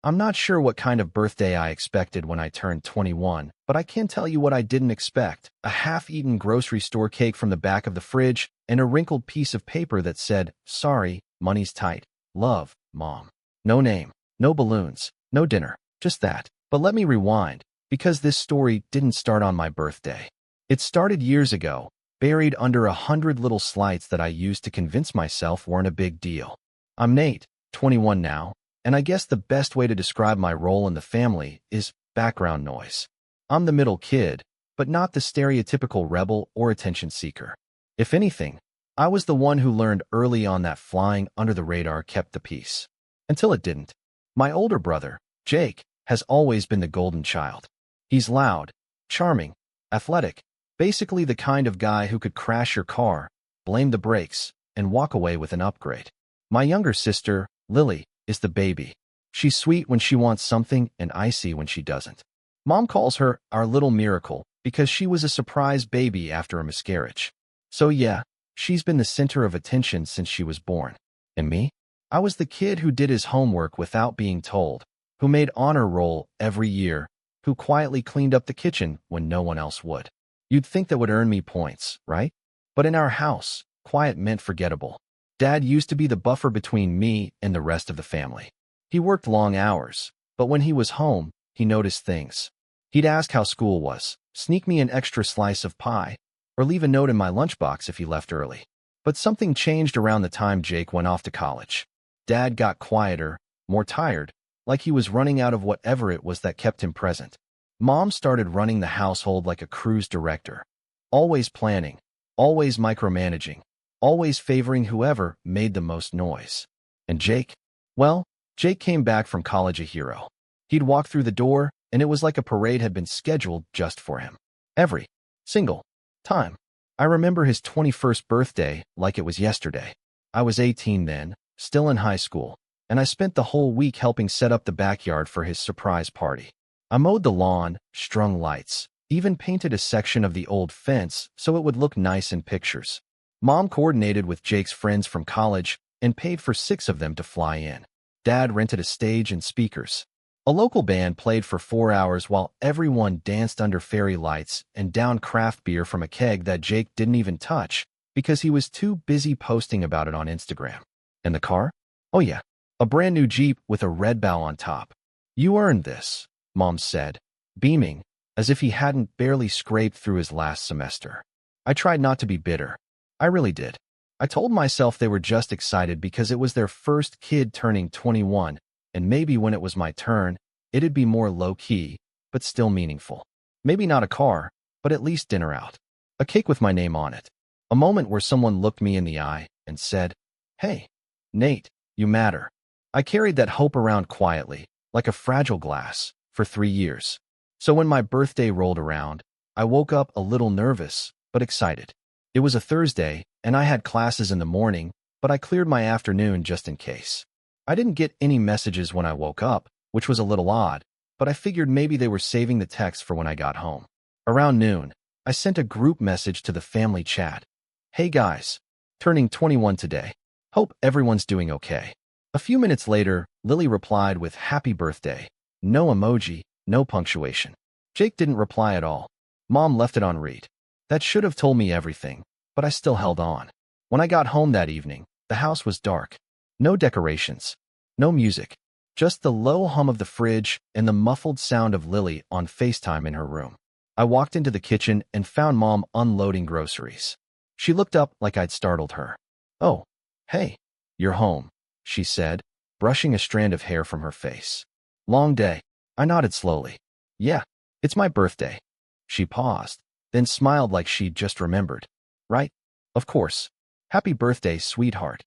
I'm not sure what kind of birthday I expected when I turned 21, but I can tell you what I didn't expect: a half-eaten grocery store cake from the back of the fridge and a wrinkled piece of paper that said, "Sorry, money's tight. Love, Mom." No name, no balloons, no dinner, just that. But let me rewind, because this story didn't start on my birthday. It started years ago, buried under 100 little slights that I used to convince myself weren't a big deal. I'm Nate, 21 now, and I guess the best way to describe my role in the family is background noise. I'm the middle kid, but not the stereotypical rebel or attention seeker. If anything, I was the one who learned early on that flying under the radar kept the peace. Until it didn't. My older brother, Jake, has always been the golden child. He's loud, charming, athletic, basically the kind of guy who could crash your car, blame the brakes, and walk away with an upgrade. My younger sister, Lily, is the baby. She's sweet when she wants something and icy when she doesn't. Mom calls her our little miracle because she was a surprise baby after a miscarriage. So yeah, she's been the center of attention since she was born. And me? I was the kid who did his homework without being told, who made honor roll every year, who quietly cleaned up the kitchen when no one else would. You'd think that would earn me points, right? But in our house, quiet meant forgettable. Dad used to be the buffer between me and the rest of the family. He worked long hours, but when he was home, he noticed things. He'd ask how school was, sneak me an extra slice of pie, or leave a note in my lunchbox if he left early. But something changed around the time Jake went off to college. Dad got quieter, more tired, like he was running out of whatever it was that kept him present. Mom started running the household like a cruise director, always planning, always micromanaging, always favoring whoever made the most noise. And Jake? Well, Jake came back from college a hero. He'd walk through the door, and it was like a parade had been scheduled just for him. Every single time. I remember his 21st birthday like it was yesterday. I was 18 then, still in high school, and I spent the whole week helping set up the backyard for his surprise party. I mowed the lawn, strung lights, even painted a section of the old fence so it would look nice in pictures. Mom coordinated with Jake's friends from college and paid for 6 of them to fly in. Dad rented a stage and speakers. A local band played for 4 hours while everyone danced under fairy lights and downed craft beer from a keg that Jake didn't even touch because he was too busy posting about it on Instagram. And the car? Oh yeah, a brand new Jeep with a red bow on top. "You earned this," Mom said, beaming, as if he hadn't barely scraped through his last semester. I tried not to be bitter. I really did. I told myself they were just excited because it was their first kid turning 21, and maybe when it was my turn, it'd be more low-key, but still meaningful. Maybe not a car, but at least dinner out. A cake with my name on it. A moment where someone looked me in the eye and said, "Hey, Nate, you matter." I carried that hope around quietly, like a fragile glass, for 3 years. So when my birthday rolled around, I woke up a little nervous, but excited. It was a Thursday, and I had classes in the morning, but I cleared my afternoon just in case. I didn't get any messages when I woke up, which was a little odd, but I figured maybe they were saving the text for when I got home. Around noon, I sent a group message to the family chat. "Hey guys, turning 21 today. Hope everyone's doing okay." A few minutes later, Lily replied with "Happy birthday." No emoji, no punctuation. Jake didn't reply at all. Mom left it on read. That should have told me everything, but I still held on. When I got home that evening, the house was dark. No decorations, no music, just the low hum of the fridge and the muffled sound of Lily on FaceTime in her room. I walked into the kitchen and found Mom unloading groceries. She looked up like I'd startled her. "Oh, hey, you're home," she said, brushing a strand of hair from her face. "Long day." I nodded slowly. "Yeah, it's my birthday." She paused, then smiled like she'd just remembered. "Right? Of course. Happy birthday, sweetheart."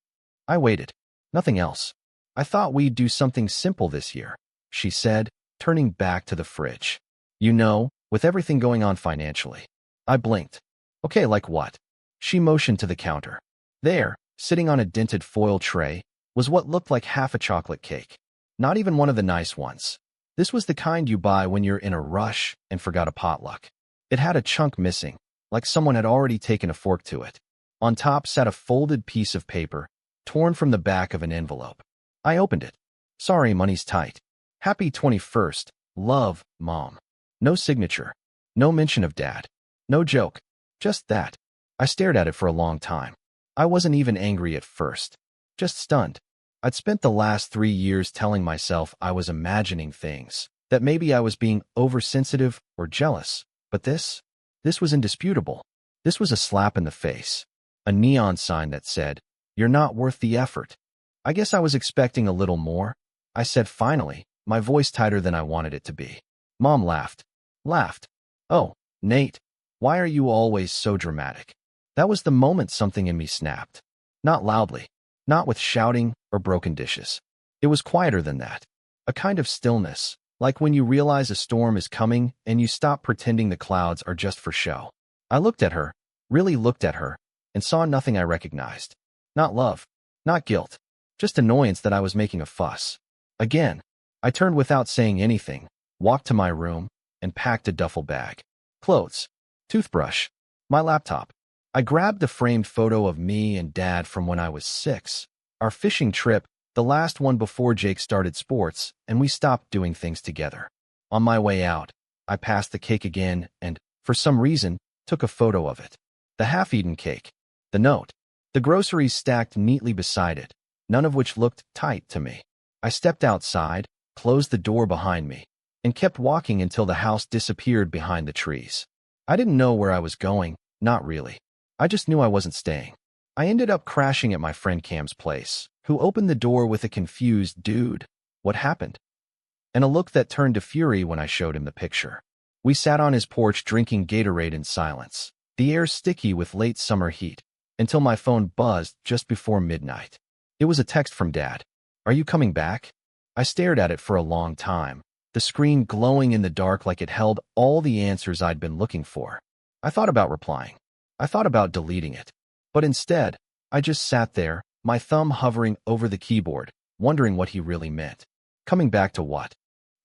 I waited. Nothing else. "I thought we'd do something simple this year," she said, turning back to the fridge. "You know, with everything going on financially." I blinked. "Okay, like what?" She motioned to the counter. There, sitting on a dented foil tray, was what looked like half a chocolate cake. Not even one of the nice ones. This was the kind you buy when you're in a rush and forgot a potluck. It had a chunk missing, like someone had already taken a fork to it. On top sat a folded piece of paper, torn from the back of an envelope. I opened it. "Sorry, money's tight. Happy 21st. Love, Mom. No signature. No mention of Dad. No joke. Just that. I stared at it for a long time. I wasn't even angry at first. Just stunned. I'd spent the last 3 years telling myself I was imagining things, that maybe I was being oversensitive or jealous. But this was indisputable. This was a slap in the face. A neon sign that said, "You're not worth the effort." I guess I was expecting a little more. I said finally, my voice tighter than I wanted it to be. Mom laughed. Laughed. "Oh, Nate, why are you always so dramatic?" That was the moment something in me snapped. Not loudly. Not with shouting or broken dishes. It was quieter than that. A kind of stillness, like when you realize a storm is coming and you stop pretending the clouds are just for show. I looked at her, really looked at her, and saw nothing I recognized. Not love. Not guilt. Just annoyance that I was making a fuss. Again, I turned without saying anything, walked to my room, and packed a duffel bag. Clothes. Toothbrush. My laptop. I grabbed the framed photo of me and Dad from when I was 6. Our fishing trip, the last one before Jake started sports, and we stopped doing things together. On my way out, I passed the cake again and, for some reason, took a photo of it. The half-eaten cake. The note. The groceries stacked neatly beside it, none of which looked tight to me. I stepped outside, closed the door behind me, and kept walking until the house disappeared behind the trees. I didn't know where I was going, not really. I just knew I wasn't staying. I ended up crashing at my friend Cam's place, who opened the door with a confused, "Dude, what happened?" and a look that turned to fury when I showed him the picture. We sat on his porch drinking Gatorade in silence, the air sticky with late summer heat, until my phone buzzed just before midnight. It was a text from Dad. "Are you coming back?" I stared at it for a long time, the screen glowing in the dark like it held all the answers I'd been looking for. I thought about replying. I thought about deleting it. But instead, I just sat there, my thumb hovering over the keyboard, wondering what he really meant. Coming back to what?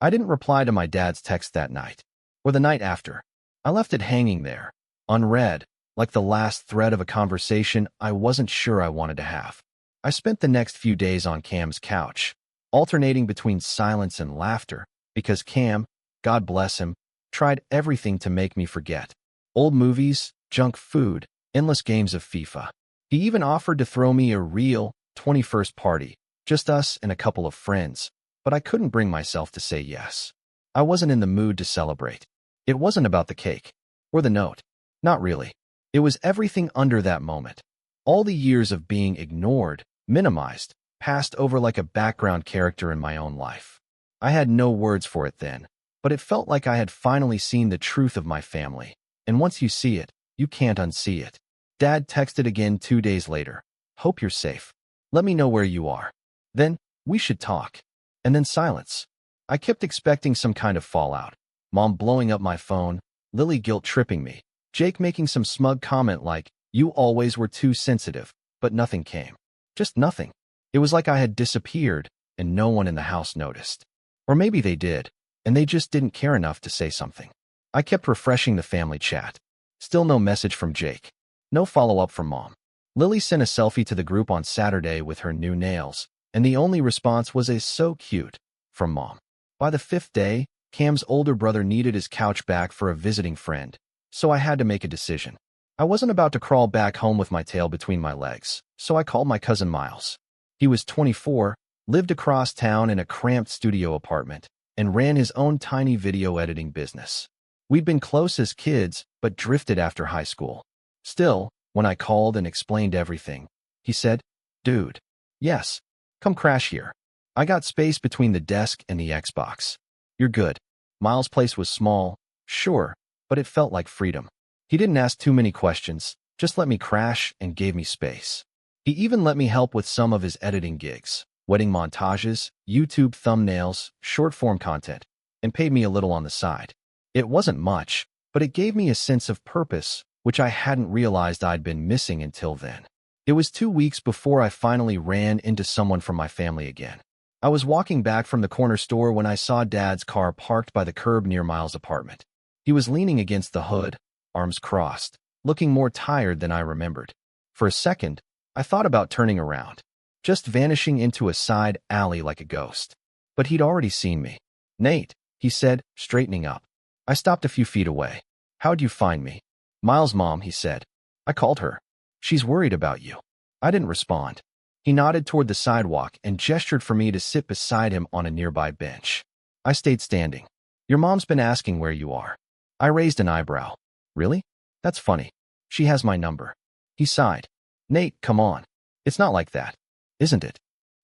I didn't reply to my dad's text that night, or the night after. I left it hanging there, unread, like the last thread of a conversation I wasn't sure I wanted to have. I spent the next few days on Cam's couch, alternating between silence and laughter, because Cam, God bless him, tried everything to make me forget. Old movies, junk food, endless games of FIFA. He even offered to throw me a real 21st party, just us and a couple of friends, but I couldn't bring myself to say yes. I wasn't in the mood to celebrate. It wasn't about the cake. Or the note. Not really. It was everything under that moment. All the years of being ignored, minimized, passed over like a background character in my own life. I had no words for it then, but it felt like I had finally seen the truth of my family. And once you see it, you can't unsee it. Dad texted again 2 days later. "Hope you're safe. Let me know where you are. Then, we should talk." And then silence. I kept expecting some kind of fallout. Mom blowing up my phone, Lily guilt-tripping me, Jake making some smug comment like, "You always were too sensitive," but nothing came. Just nothing. It was like I had disappeared, and no one in the house noticed. Or maybe they did, and they just didn't care enough to say something. I kept refreshing the family chat. Still no message from Jake. No follow-up from Mom. Lily sent a selfie to the group on Saturday with her new nails, and the only response was a "so cute" from Mom. By the 5th day, Cam's older brother needed his couch back for a visiting friend, so I had to make a decision. I wasn't about to crawl back home with my tail between my legs, so I called my cousin Miles. He was 24, lived across town in a cramped studio apartment, and ran his own tiny video editing business. We'd been close as kids, but drifted after high school. Still, when I called and explained everything, he said, "Dude, yes, come crash here. I got space between the desk and the Xbox. You're good." Miles' place was small, sure, but it felt like freedom. He didn't ask too many questions, just let me crash and gave me space. He even let me help with some of his editing gigs, wedding montages, YouTube thumbnails, short-form content, and paid me a little on the side. It wasn't much, but it gave me a sense of purpose, which I hadn't realized I'd been missing until then. It was 2 weeks before I finally ran into someone from my family again. I was walking back from the corner store when I saw Dad's car parked by the curb near Miles' apartment. He was leaning against the hood, arms crossed, looking more tired than I remembered. For a second, I thought about turning around, just vanishing into a side alley like a ghost. But he'd already seen me. Nate, he said, straightening up. I stopped a few feet away. How'd you find me? Miles' mom, he said. I called her. She's worried about you. I didn't respond. He nodded toward the sidewalk and gestured for me to sit beside him on a nearby bench. I stayed standing. Your mom's been asking where you are. I raised an eyebrow. Really? That's funny. She has my number. He sighed. Nate, come on. It's not like that, isn't it?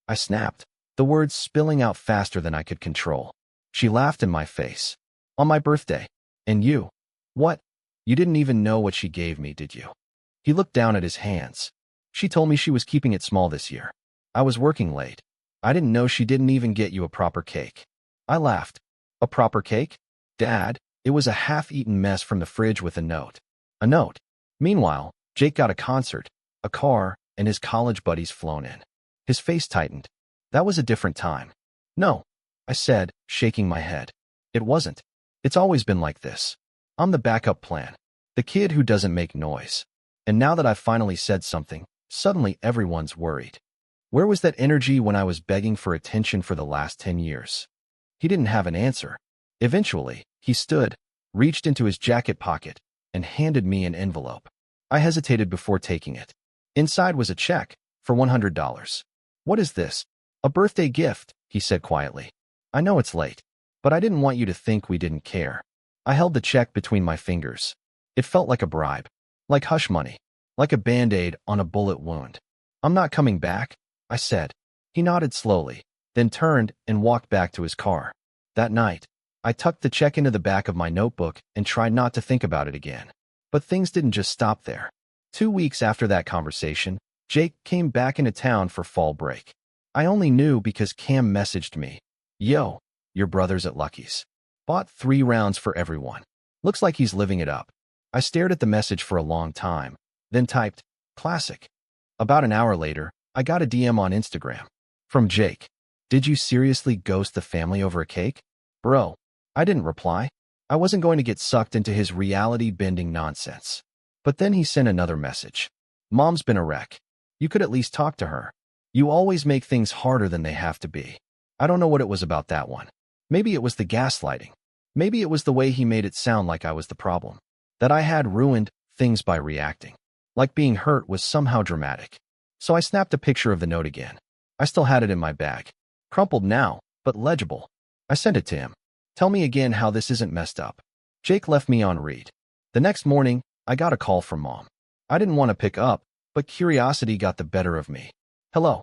I snapped, the words spilling out faster than I could control. She laughed in my face. On my birthday. And you? What? You didn't even know what she gave me, did you? He looked down at his hands. She told me she was keeping it small this year. I was working late. I didn't know she didn't even get you a proper cake. I laughed. A proper cake? Dad, it was a half-eaten mess from the fridge with a note. A note. Meanwhile, Jake got a concert, a car, and his college buddies flown in. His face tightened. That was a different time. No, I said, shaking my head. It wasn't. It's always been like this. I'm the backup plan. The kid who doesn't make noise. And now that I've finally said something, suddenly everyone's worried. Where was that energy when I was begging for attention for the last 10 years? He didn't have an answer. Eventually, he stood, reached into his jacket pocket, and handed me an envelope. I hesitated before taking it. Inside was a check for $100. What is this? A birthday gift, he said quietly. I know it's late, but I didn't want you to think we didn't care. I held the check between my fingers. It felt like a bribe, like hush money, like a Band-Aid on a bullet wound. I'm not coming back, I said. He nodded slowly, then turned and walked back to his car. That night, I tucked the check into the back of my notebook and tried not to think about it again. But things didn't just stop there. 2 weeks after that conversation, Jake came back into town for fall break. I only knew because Cam messaged me. Yo, your brother's at Lucky's. Bought 3 rounds for everyone. Looks like he's living it up. I stared at the message for a long time, then typed, classic. About an hour later, I got a DM on Instagram. From Jake. Did you seriously ghost the family over a cake? Bro. I didn't reply. I wasn't going to get sucked into his reality-bending nonsense. But then he sent another message. Mom's been a wreck. You could at least talk to her. You always make things harder than they have to be. I don't know what it was about that one. Maybe it was the gaslighting. Maybe it was the way he made it sound like I was the problem. That I had ruined things by reacting. Like being hurt was somehow dramatic. So I snapped a picture of the note again. I still had it in my bag. Crumpled now, but legible. I sent it to him. Tell me again how this isn't messed up. Jake left me on read. The next morning, I got a call from Mom. I didn't want to pick up, but curiosity got the better of me. Hello.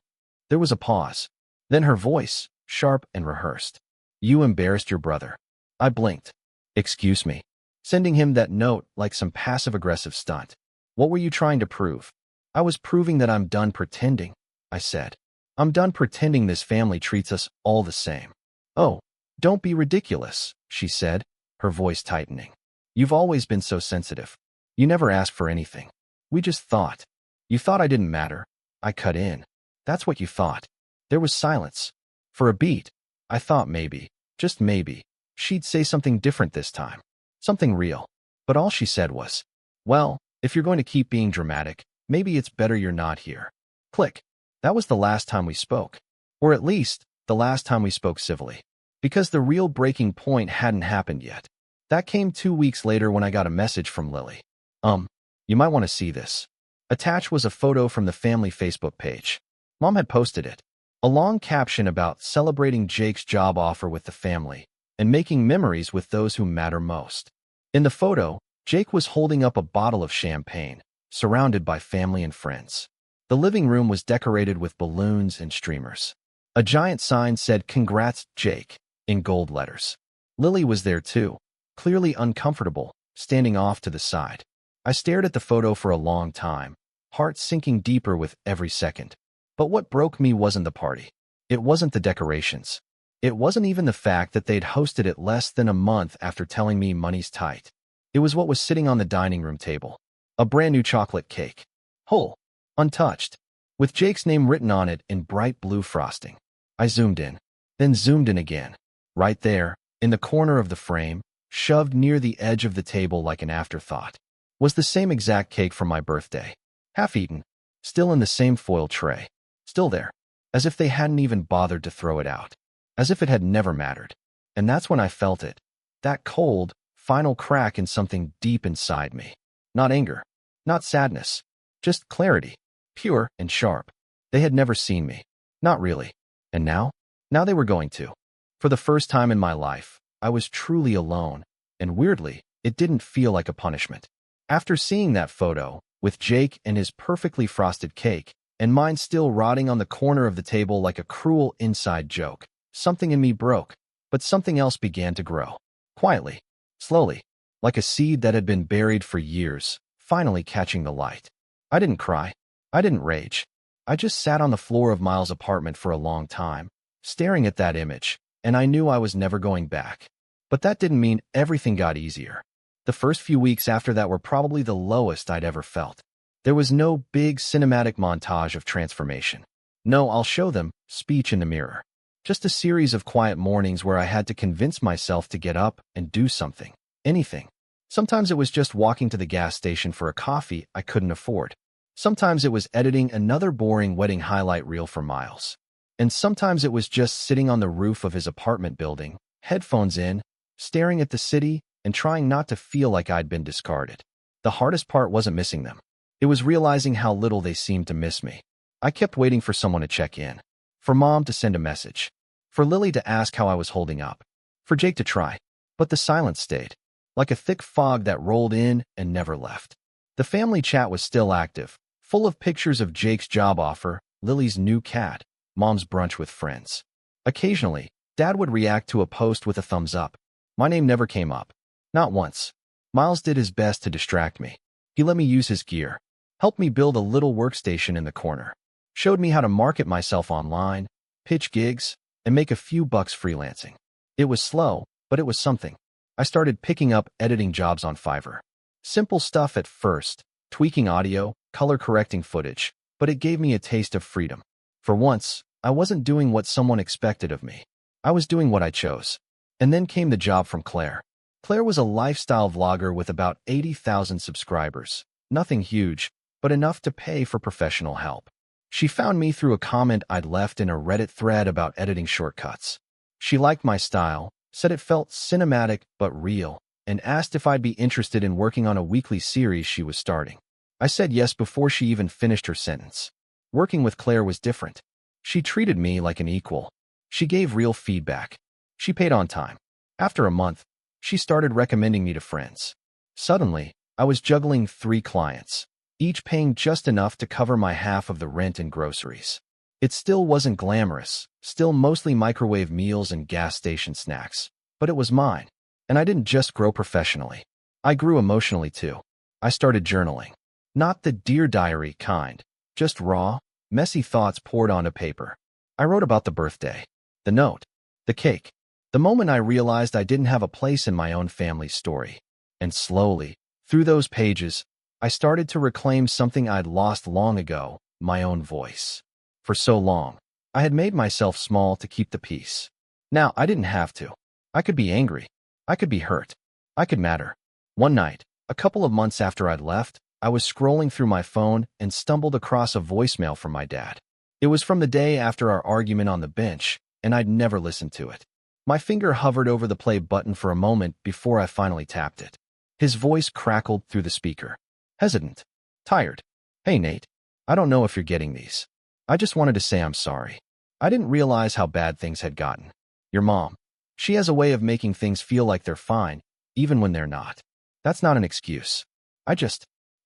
There was a pause. Then her voice, sharp and rehearsed. You embarrassed your brother. I blinked. Excuse me. Sending him that note like some passive-aggressive stunt. What were you trying to prove? I was proving that I'm done pretending, I said. I'm done pretending this family treats us all the same. Oh, don't be ridiculous, she said, her voice tightening. You've always been so sensitive. You never asked for anything. We just thought. You thought I didn't matter. I cut in. That's what you thought. There was silence. For a beat, I thought maybe, just maybe, she'd say something different this time. Something real. But all she said was, well, if you're going to keep being dramatic, maybe it's better you're not here. Click. That was the last time we spoke. Or at least, the last time we spoke civilly. Because the real breaking point hadn't happened yet. That came 2 weeks later when I got a message from Lily. You might want to see this. Attached was a photo from the family Facebook page. Mom had posted it. A long caption about celebrating Jake's job offer with the family and making memories with those who matter most. In the photo, Jake was holding up a bottle of champagne, surrounded by family and friends. The living room was decorated with balloons and streamers. A giant sign said, "Congrats, Jake," in gold letters. Lily was there too, clearly uncomfortable, standing off to the side. I stared at the photo for a long time, heart sinking deeper with every second. But what broke me wasn't the party. It wasn't the decorations. It wasn't even the fact that they'd hosted it less than a month after telling me money's tight. It was what was sitting on the dining room table. A brand new chocolate cake. Whole. Untouched. With Jake's name written on it in bright blue frosting. I zoomed in. Then zoomed in again. Right there, in the corner of the frame, shoved near the edge of the table like an afterthought, was the same exact cake from my birthday. Half-eaten. Still in the same foil tray. Still there. As if they hadn't even bothered to throw it out. As if it had never mattered. And that's when I felt it. That cold, final crack in something deep inside me. Not anger, not sadness, just clarity, pure and sharp. They had never seen me. Not really. And now? Now they were going to. For the first time in my life, I was truly alone, and weirdly, it didn't feel like a punishment. After seeing that photo, with Jake and his perfectly frosted cake, and mine still rotting on the corner of the table like a cruel inside joke, something in me broke, but something else began to grow. Quietly, slowly, like a seed that had been buried for years, finally catching the light. I didn't cry. I didn't rage. I just sat on the floor of Miles' apartment for a long time, staring at that image, and I knew I was never going back. But that didn't mean everything got easier. The first few weeks after that were probably the lowest I'd ever felt. There was no big cinematic montage of transformation. No, I'll show them, speech in the mirror. Just a series of quiet mornings where I had to convince myself to get up and do something. Anything. Sometimes it was just walking to the gas station for a coffee I couldn't afford. Sometimes it was editing another boring wedding highlight reel for Miles. And sometimes it was just sitting on the roof of his apartment building, headphones in, staring at the city, and trying not to feel like I'd been discarded. The hardest part wasn't missing them. It was realizing how little they seemed to miss me. I kept waiting for someone to check in, for Mom to send a message, for Lily to ask how I was holding up, for Jake to try. But the silence stayed, like a thick fog that rolled in and never left. The family chat was still active, full of pictures of Jake's job offer, Lily's new cat, Mom's brunch with friends. Occasionally, Dad would react to a post with a thumbs up. My name never came up. Not once. Miles did his best to distract me. He let me use his gear, helped me build a little workstation in the corner, showed me how to market myself online, pitch gigs, and make a few bucks freelancing. It was slow, but it was something. I started picking up editing jobs on Fiverr. Simple stuff at first, tweaking audio, color correcting footage, but it gave me a taste of freedom. For once, I wasn't doing what someone expected of me. I was doing what I chose. And then came the job from Claire. Claire was a lifestyle vlogger with about 80,000 subscribers. Nothing huge, but enough to pay for professional help. She found me through a comment I'd left in a Reddit thread about editing shortcuts. She liked my style, said it felt cinematic but real, and asked if I'd be interested in working on a weekly series she was starting. I said yes before she even finished her sentence. Working with Claire was different. She treated me like an equal. She gave real feedback. She paid on time. After a month, she started recommending me to friends. Suddenly, I was juggling 3 clients, each paying just enough to cover my half of the rent and groceries. It still wasn't glamorous, still mostly microwave meals and gas station snacks, but it was mine. And I didn't just grow professionally. I grew emotionally too. I started journaling. Not the Dear Diary kind, just raw, messy thoughts poured onto paper. I wrote about the birthday, the note, the cake, the moment I realized I didn't have a place in my own family's story. And slowly, through those pages, I started to reclaim something I'd lost long ago, my own voice. For so long, I had made myself small to keep the peace. Now I didn't have to. I could be angry. I could be hurt. I could matter. One night, a couple of months after I'd left, I was scrolling through my phone and stumbled across a voicemail from my dad. It was from the day after our argument on the bench, and I'd never listened to it. My finger hovered over the play button for a moment before I finally tapped it. His voice crackled through the speaker. Hesitant. Tired. Hey, Nate. I don't know if you're getting these. I just wanted to say I'm sorry. I didn't realize how bad things had gotten. Your mom. She has a way of making things feel like they're fine, even when they're not. That's not an excuse. I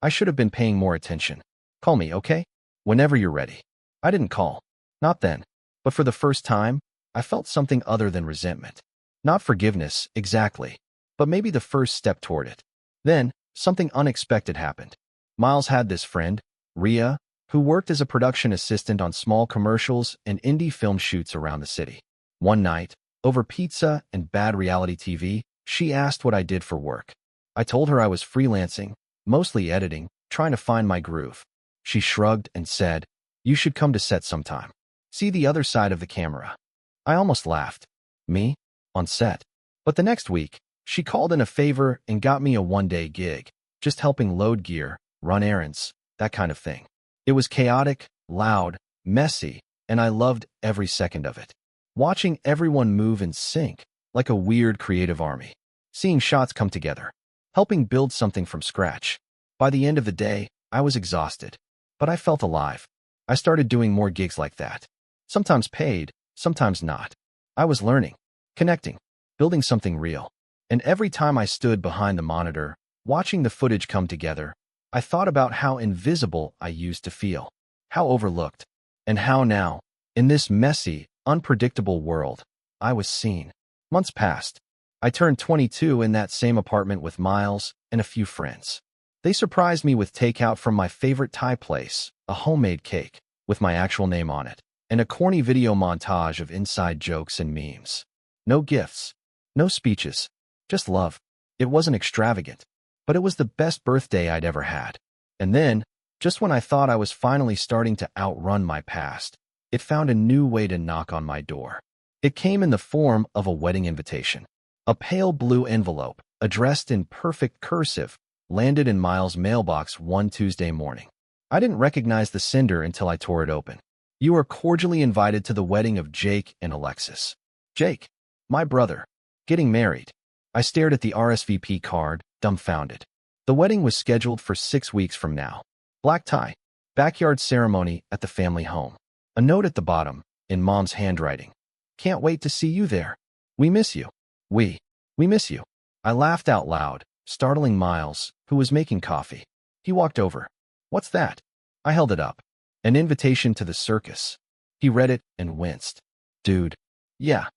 should have been paying more attention. Call me, okay? Whenever you're ready. I didn't call. Not then. But for the first time, I felt something other than resentment. Not forgiveness, exactly, but maybe the first step toward it. Then, something unexpected happened. Miles had this friend, Rhea, who worked as a production assistant on small commercials and indie film shoots around the city. One night, over pizza and bad reality TV, she asked what I did for work. I told her I was freelancing, mostly editing, trying to find my groove. She shrugged and said, "You should come to set sometime. See the other side of the camera." I almost laughed. Me? On set? But the next week, she called in a favor and got me a one-day gig, just helping load gear, run errands, that kind of thing. It was chaotic, loud, messy, and I loved every second of it. Watching everyone move in sync, like a weird creative army. Seeing shots come together, helping build something from scratch. By the end of the day, I was exhausted, but I felt alive. I started doing more gigs like that. Sometimes paid, sometimes not. I was learning, connecting, building something real. And every time I stood behind the monitor, watching the footage come together, I thought about how invisible I used to feel, how overlooked, and how now, in this messy, unpredictable world, I was seen. Months passed. I turned 22 in that same apartment with Miles and a few friends. They surprised me with takeout from my favorite Thai place, a homemade cake with my actual name on it, and a corny video montage of inside jokes and memes. No gifts, no speeches, just love. It wasn't extravagant, but it was the best birthday I'd ever had. And then, just when I thought I was finally starting to outrun my past, it found a new way to knock on my door. It came in the form of a wedding invitation. A pale blue envelope, addressed in perfect cursive, landed in Miles' mailbox one Tuesday morning. I didn't recognize the sender until I tore it open. You are cordially invited to the wedding of Jake and Alexis. Jake, my brother, getting married. I stared at the RSVP card, dumbfounded. The wedding was scheduled for 6 weeks from now. Black tie, backyard ceremony at the family home. A note at the bottom, in Mom's handwriting. Can't wait to see you there. We miss you. We miss you. I laughed out loud, startling Miles, who was making coffee. He walked over. What's that? I held it up. An invitation to the circus. He read it and winced. Dude. Yeah.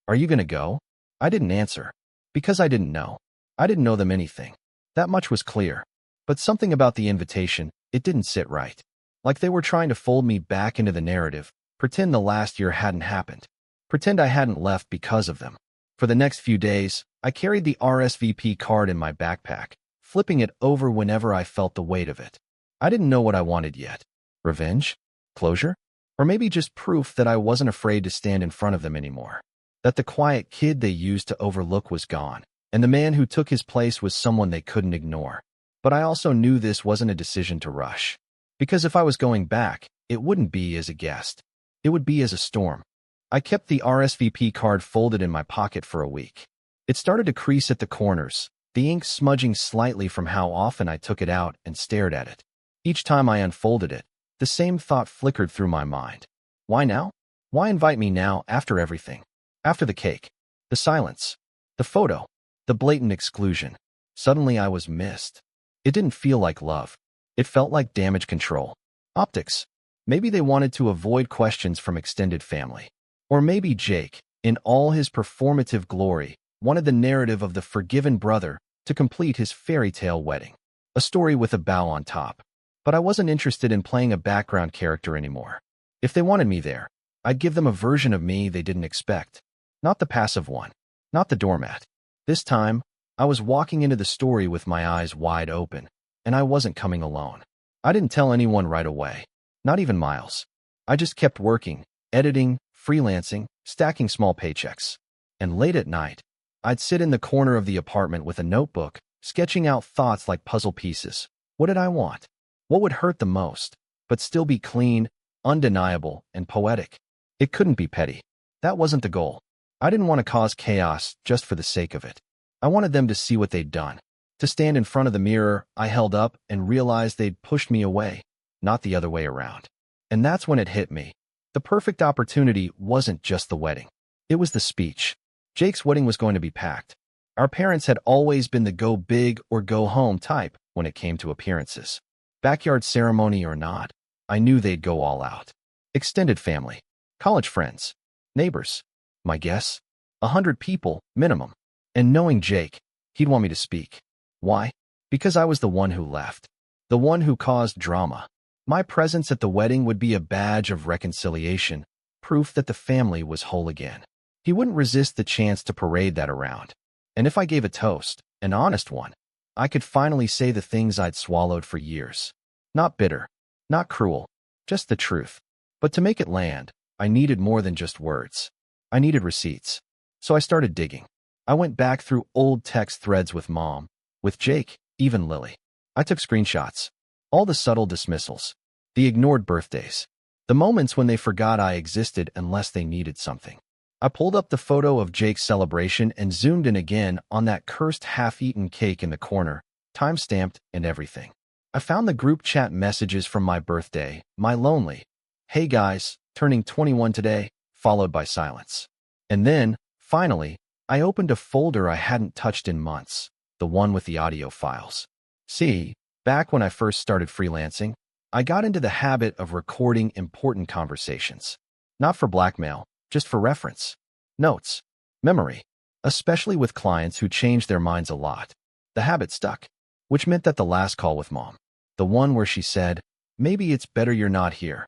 Are you gonna go? I didn't answer. Because I didn't know. I didn't know them anything. That much was clear. But something about the invitation, it didn't sit right. Like they were trying to fold me back into the narrative, pretend the last year hadn't happened. Pretend I hadn't left because of them. For the next few days, I carried the RSVP card in my backpack, flipping it over whenever I felt the weight of it. I didn't know what I wanted yet. Revenge? Closure? Or maybe just proof that I wasn't afraid to stand in front of them anymore. That the quiet kid they used to overlook was gone, and the man who took his place was someone they couldn't ignore. But I also knew this wasn't a decision to rush. Because if I was going back, it wouldn't be as a guest. It would be as a storm. I kept the RSVP card folded in my pocket for a week. It started to crease at the corners, the ink smudging slightly from how often I took it out and stared at it. Each time I unfolded it, the same thought flickered through my mind. Why now? Why invite me now after everything? After the cake, the silence, the photo, the blatant exclusion. Suddenly I was missed. It didn't feel like love. It felt like damage control. Optics. Maybe they wanted to avoid questions from extended family. Or maybe Jake, in all his performative glory, wanted the narrative of the forgiven brother to complete his fairy tale wedding. A story with a bow on top. But I wasn't interested in playing a background character anymore. If they wanted me there, I'd give them a version of me they didn't expect. Not the passive one. Not the doormat. This time, I was walking into the story with my eyes wide open, and I wasn't coming alone. I didn't tell anyone right away. Not even Miles. I just kept working, editing, freelancing, stacking small paychecks. And late at night, I'd sit in the corner of the apartment with a notebook, sketching out thoughts like puzzle pieces. What did I want? What would hurt the most, but still be clean, undeniable, and poetic? It couldn't be petty. That wasn't the goal. I didn't want to cause chaos just for the sake of it. I wanted them to see what they'd done. To stand in front of the mirror I held up and realize they'd pushed me away, not the other way around. And that's when it hit me. The perfect opportunity wasn't just the wedding. It was the speech. Jake's wedding was going to be packed. Our parents had always been the go big or go home type when it came to appearances. Backyard ceremony or not, I knew they'd go all out. Extended family, college friends, neighbors. My guess? 100 people, minimum. And knowing Jake, he'd want me to speak. Why? Because I was the one who left. The one who caused drama. My presence at the wedding would be a badge of reconciliation, proof that the family was whole again. He wouldn't resist the chance to parade that around. And if I gave a toast, an honest one, I could finally say the things I'd swallowed for years. Not bitter, not cruel, just the truth. But to make it land, I needed more than just words. I needed receipts. So I started digging. I went back through old text threads with Mom, with Jake, even Lily. I took screenshots. All the subtle dismissals, the ignored birthdays, the moments when they forgot I existed unless they needed something. I pulled up the photo of Jake's celebration and zoomed in again on that cursed half-eaten cake in the corner, time-stamped and everything. I found the group chat messages from my birthday, my lonely, "Hey guys, turning 21 today," followed by silence. And then, finally, I opened a folder I hadn't touched in months, the one with the audio files. See, back when I first started freelancing, I got into the habit of recording important conversations. Not for blackmail, just for reference. Notes. Memory. Especially with clients who change their minds a lot. The habit stuck, which meant that the last call with Mom, the one where she said, "Maybe it's better you're not here,"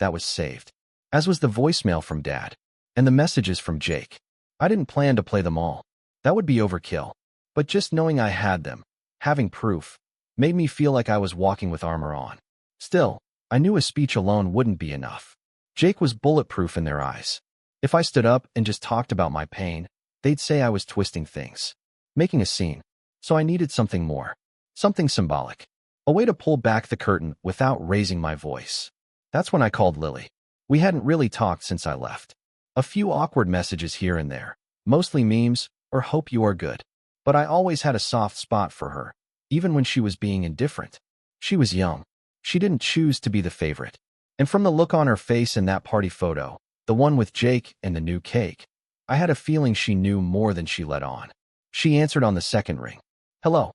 that was saved. As was the voicemail from Dad, and the messages from Jake. I didn't plan to play them all. That would be overkill. But just knowing I had them, having proof, made me feel like I was walking with armor on. Still, I knew a speech alone wouldn't be enough. Jake was bulletproof in their eyes. If I stood up and just talked about my pain, they'd say I was twisting things, making a scene. So I needed something more, something symbolic, a way to pull back the curtain without raising my voice. That's when I called Lily. We hadn't really talked since I left. A few awkward messages here and there, mostly memes or "hope you are good." But I always had a soft spot for her, even when she was being indifferent. She was young. She didn't choose to be the favorite. And from the look on her face in that party photo, the one with Jake and the new cake, I had a feeling she knew more than she let on. She answered on the second ring. "Hello.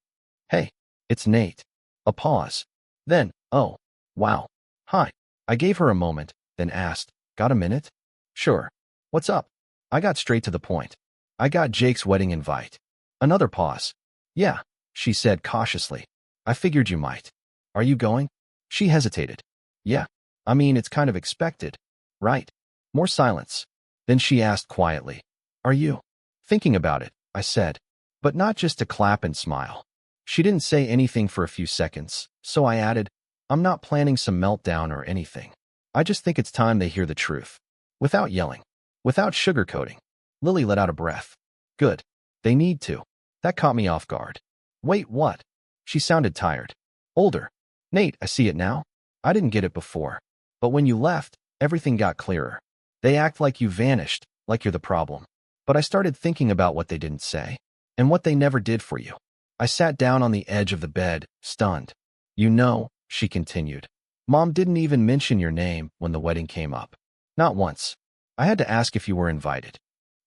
Hey, it's Nate." A pause. Then, "Oh, wow. Hi." I gave her a moment, then asked, "Got a minute?" "Sure. What's up?" I got straight to the point. "I got Jake's wedding invite." Another pause. "Yeah," she said cautiously. "I figured you might. Are you going?" She hesitated. "Yeah. I mean, it's kind of expected, right?" More silence. Then she asked quietly, "Are you?" "Thinking about it," I said, but not just to clap and smile. She didn't say anything for a few seconds, so I added, "I'm not planning some meltdown or anything. I just think it's time they hear the truth." Without yelling, without sugarcoating. Lily let out a breath. "Good. They need to." That caught me off guard. "Wait, what?" She sounded tired. "Older. Nate, I see it now. I didn't get it before. But when you left, everything got clearer. They act like you vanished, like you're the problem. But I started thinking about what they didn't say, and what they never did for you." I sat down on the edge of the bed, stunned. "You know," she continued, "Mom didn't even mention your name when the wedding came up. Not once. I had to ask if you were invited."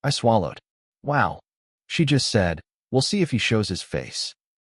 I swallowed. "Wow." She just said, "We'll see if he shows his face."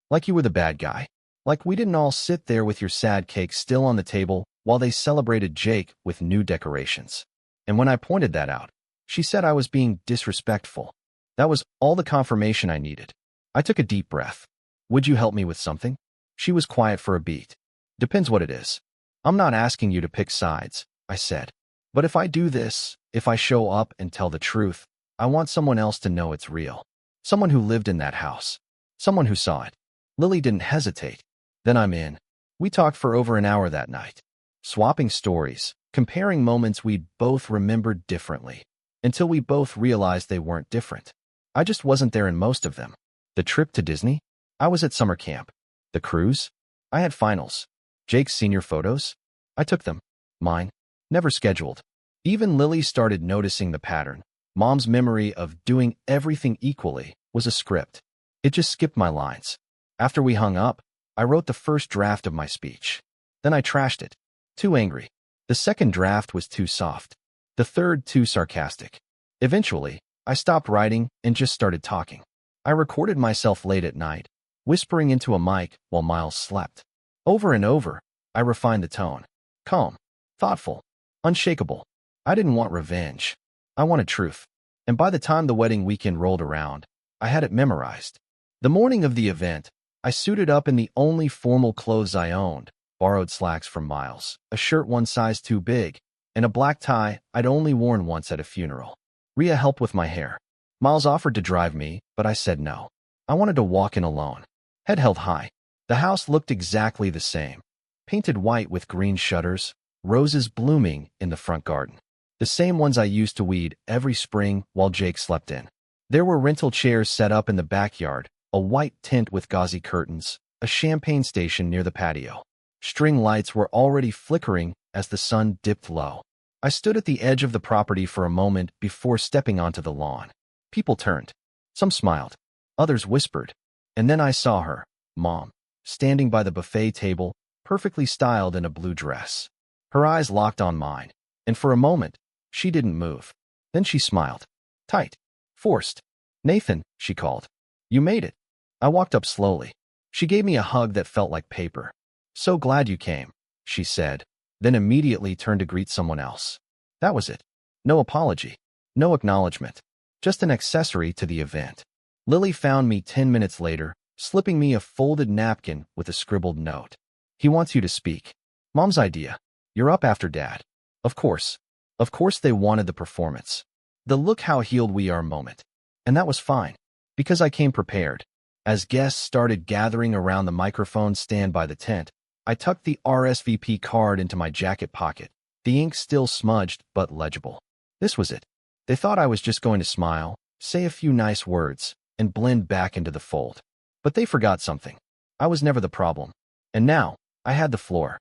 Like you were the bad guy. Like we didn't all sit there with your sad cake still on the table while they celebrated Jake with new decorations. And when I pointed that out, she said I was being disrespectful. That was all the confirmation I needed. I took a deep breath. "Would you help me with something?" She was quiet for a beat. "Depends what it is." "I'm not asking you to pick sides," I said. "But if I do this, if I show up and tell the truth, I want someone else to know it's real. Someone who lived in that house. Someone who saw it." Lily didn't hesitate. "Then I'm in." We talked for over an hour that night, swapping stories, comparing moments we'd both remembered differently, until we both realized they weren't different. I just wasn't there in most of them. The trip to Disney? I was at summer camp. The cruise? I had finals. Jake's senior photos? I took them. Mine? Never scheduled. Even Lily started noticing the pattern. Mom's memory of doing everything equally was a script. It just skipped my lines. After we hung up, I wrote the first draft of my speech. Then I trashed it. Too angry. The second draft was too soft. The third too sarcastic. Eventually, I stopped writing and just started talking. I recorded myself late at night, whispering into a mic while Miles slept. Over and over, I refined the tone. Calm, thoughtful, unshakable. I didn't want revenge. I wanted truth. And by the time the wedding weekend rolled around, I had it memorized. The morning of the event, I suited up in the only formal clothes I owned, borrowed slacks from Miles, a shirt one size too big, and a black tie I'd only worn once at a funeral. Rhea helped with my hair. Miles offered to drive me, but I said no. I wanted to walk in alone. Head held high. The house looked exactly the same. Painted white with green shutters, roses blooming in the front garden. The same ones I used to weed every spring while Jake slept in. There were rental chairs set up in the backyard, a white tent with gauzy curtains, a champagne station near the patio. String lights were already flickering as the sun dipped low. I stood at the edge of the property for a moment before stepping onto the lawn. People turned. Some smiled. Others whispered. And then I saw her, Mom, standing by the buffet table, perfectly styled in a blue dress. Her eyes locked on mine, and for a moment, she didn't move. Then she smiled. Tight. Forced. Nathan, she called. You made it. I walked up slowly. She gave me a hug that felt like paper. So glad you came, she said, then immediately turned to greet someone else. That was it. No apology. No acknowledgement. Just an accessory to the event. Lily found me 10 minutes later, slipping me a folded napkin with a scribbled note. He wants you to speak. Mom's idea. You're up after Dad. Of course. Of course they wanted the performance. The look how healed we are moment. And that was fine. Because I came prepared. As guests started gathering around the microphone stand by the tent, I tucked the RSVP card into my jacket pocket, the ink still smudged but legible. This was it. They thought I was just going to smile, say a few nice words, and blend back into the fold. But they forgot something. I was never the problem. And now, I had the floor.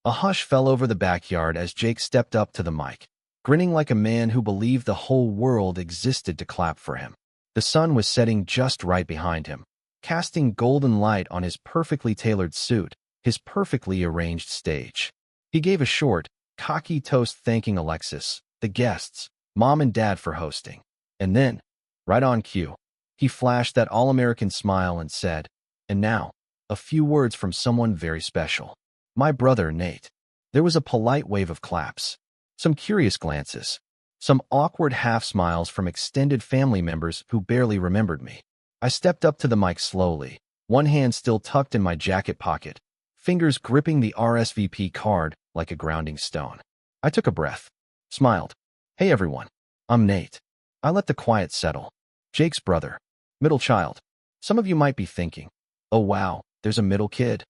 A hush fell over the backyard as Jake stepped up to the mic, grinning like a man who believed the whole world existed to clap for him. The sun was setting just right behind him, casting golden light on his perfectly tailored suit, his perfectly arranged stage. He gave a short, cocky toast thanking Alexis, the guests, Mom and Dad for hosting. And then, right on cue, he flashed that all-American smile and said, and now, a few words from someone very special. My brother, Nate. There was a polite wave of claps, some curious glances, some awkward half-smiles from extended family members who barely remembered me. I stepped up to the mic slowly, one hand still tucked in my jacket pocket, fingers gripping the RSVP card like a grounding stone. I took a breath, smiled. Hey everyone, I'm Nate. I let the quiet settle. Jake's brother. Middle child. Some of you might be thinking, oh wow, there's a middle kid.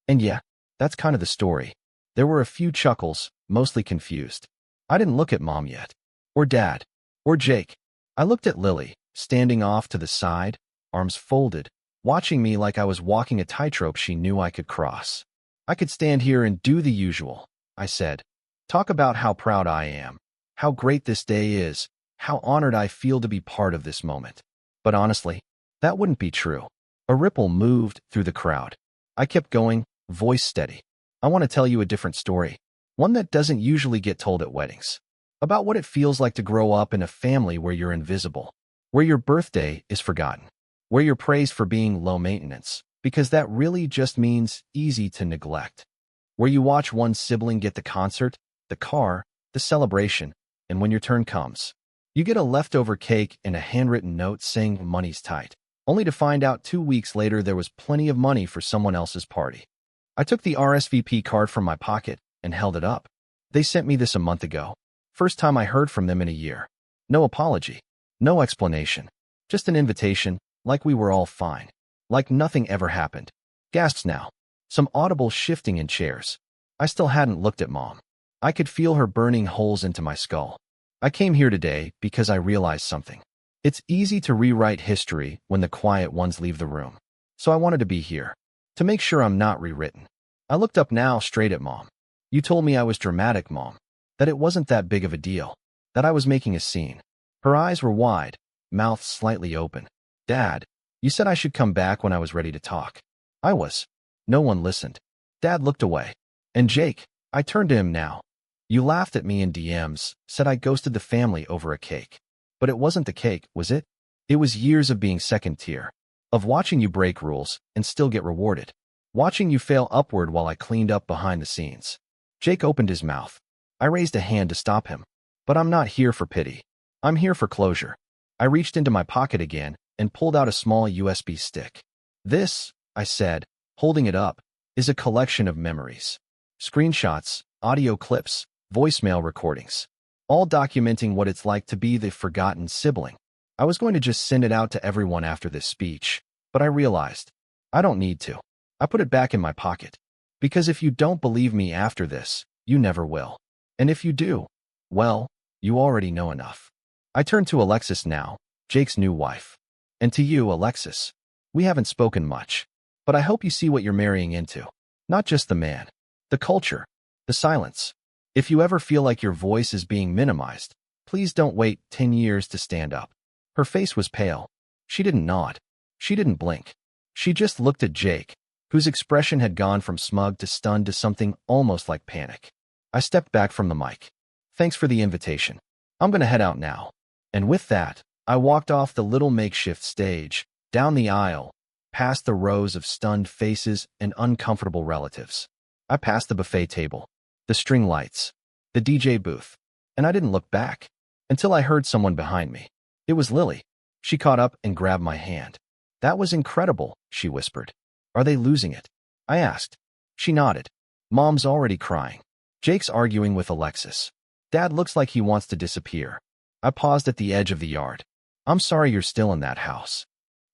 And yeah, that's kind of the story. There were a few chuckles, mostly confused. I didn't look at Mom yet. Or Dad. Or Jake. I looked at Lily, standing off to the side, arms folded, watching me like I was walking a tightrope she knew I could cross. I could stand here and do the usual, I said. Talk about how proud I am, how great this day is, how honored I feel to be part of this moment. But honestly, that wouldn't be true. A ripple moved through the crowd. I kept going, voice steady. I want to tell you a different story, one that doesn't usually get told at weddings, about what it feels like to grow up in a family where you're invisible, where your birthday is forgotten, where you're praised for being low maintenance, because that really just means easy to neglect, where you watch one sibling get the concert, the car, the celebration, and when your turn comes, you get a leftover cake and a handwritten note saying money's tight, only to find out 2 weeks later there was plenty of money for someone else's party. I took the RSVP card from my pocket and held it up. They sent me this a month ago. First time I heard from them in a year. No apology. No explanation. Just an invitation, like we were all fine. Like nothing ever happened. Gasps now. Some audible shifting in chairs. I still hadn't looked at Mom. I could feel her burning holes into my skull. I came here today because I realized something. It's easy to rewrite history when the quiet ones leave the room. So I wanted to be here. To make sure I'm not rewritten. I looked up now straight at Mom. You told me I was dramatic, Mom. That it wasn't that big of a deal. That I was making a scene. Her eyes were wide, mouth slightly open. Dad, you said I should come back when I was ready to talk. I was. No one listened. Dad looked away. And Jake, I turned to him now. You laughed at me in DMs, said I ghosted the family over a cake. But it wasn't the cake, was it? It was years of being second tier. Of watching you break rules and still get rewarded. Watching you fail upward while I cleaned up behind the scenes. Jake opened his mouth. I raised a hand to stop him. But I'm not here for pity. I'm here for closure. I reached into my pocket again and pulled out a small USB stick. This, I said, holding it up, is a collection of memories. Screenshots, audio clips, voicemail recordings. All documenting what it's like to be the forgotten sibling. I was going to just send it out to everyone after this speech, but I realized, I don't need to. I put it back in my pocket. Because if you don't believe me after this, you never will. And if you do, well, you already know enough. I turn to Alexis now, Jake's new wife. And to you, Alexis. We haven't spoken much, but I hope you see what you're marrying into. Not just the man, the culture, the silence. If you ever feel like your voice is being minimized, please don't wait 10 years to stand up. Her face was pale. She didn't nod. She didn't blink. She just looked at Jake, whose expression had gone from smug to stunned to something almost like panic. I stepped back from the mic. Thanks for the invitation. I'm gonna head out now. And with that, I walked off the little makeshift stage, down the aisle, past the rows of stunned faces and uncomfortable relatives. I passed the buffet table, the string lights, the DJ booth, and I didn't look back until I heard someone behind me. It was Lily. She caught up and grabbed my hand. That was incredible, she whispered. Are they losing it? I asked. She nodded. Mom's already crying. Jake's arguing with Alexis. Dad looks like he wants to disappear. I paused at the edge of the yard. I'm sorry you're still in that house.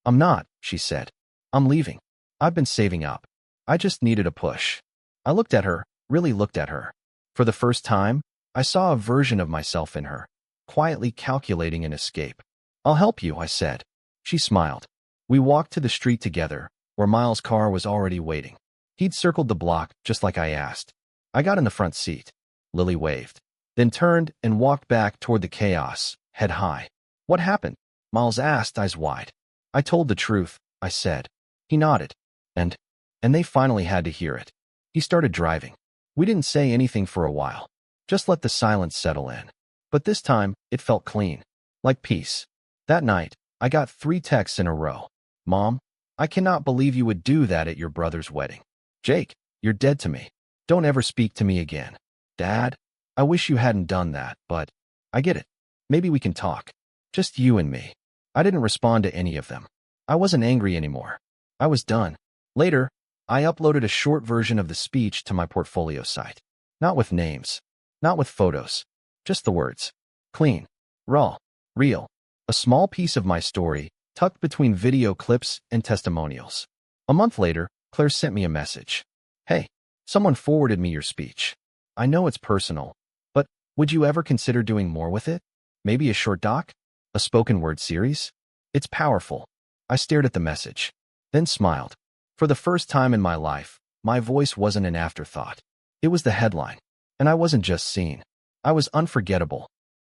I'm not, she said. I'm leaving. I've been saving up. I just needed a push. I looked at her, really looked at her. For the first time, I saw a version of myself in her, quietly calculating an escape. I'll help you, I said. She smiled. We walked to the street together, where Miles' car was already waiting. He'd circled the block, just like I asked. I got in the front seat. Lily waved, then turned and walked back toward the chaos, head high. What happened? Miles asked, eyes wide. I told the truth, I said. He nodded. And they finally had to hear it. He started driving. We didn't say anything for a while. Just let the silence settle in. But this time, it felt clean. Like peace. That night, I got 3 texts in a row. Mom, I cannot believe you would do that at your brother's wedding. Jake, you're dead to me. Don't ever speak to me again. Dad, I wish you hadn't done that, but I get it. Maybe we can talk. Just you and me. I didn't respond to any of them. I wasn't angry anymore. I was done. Later, I uploaded a short version of the speech to my portfolio site. Not with names. Not with photos. Just the words. Clean. Raw. Real. A small piece of my story, tucked between video clips and testimonials. A month later, Claire sent me a message. Hey, someone forwarded me your speech. I know it's personal, but would you ever consider doing more with it? Maybe a short doc? A spoken word series? It's powerful. I stared at the message, then smiled. For the first time in my life, my voice wasn't an afterthought. It was the headline. And I wasn't just seen. I was unforgettable.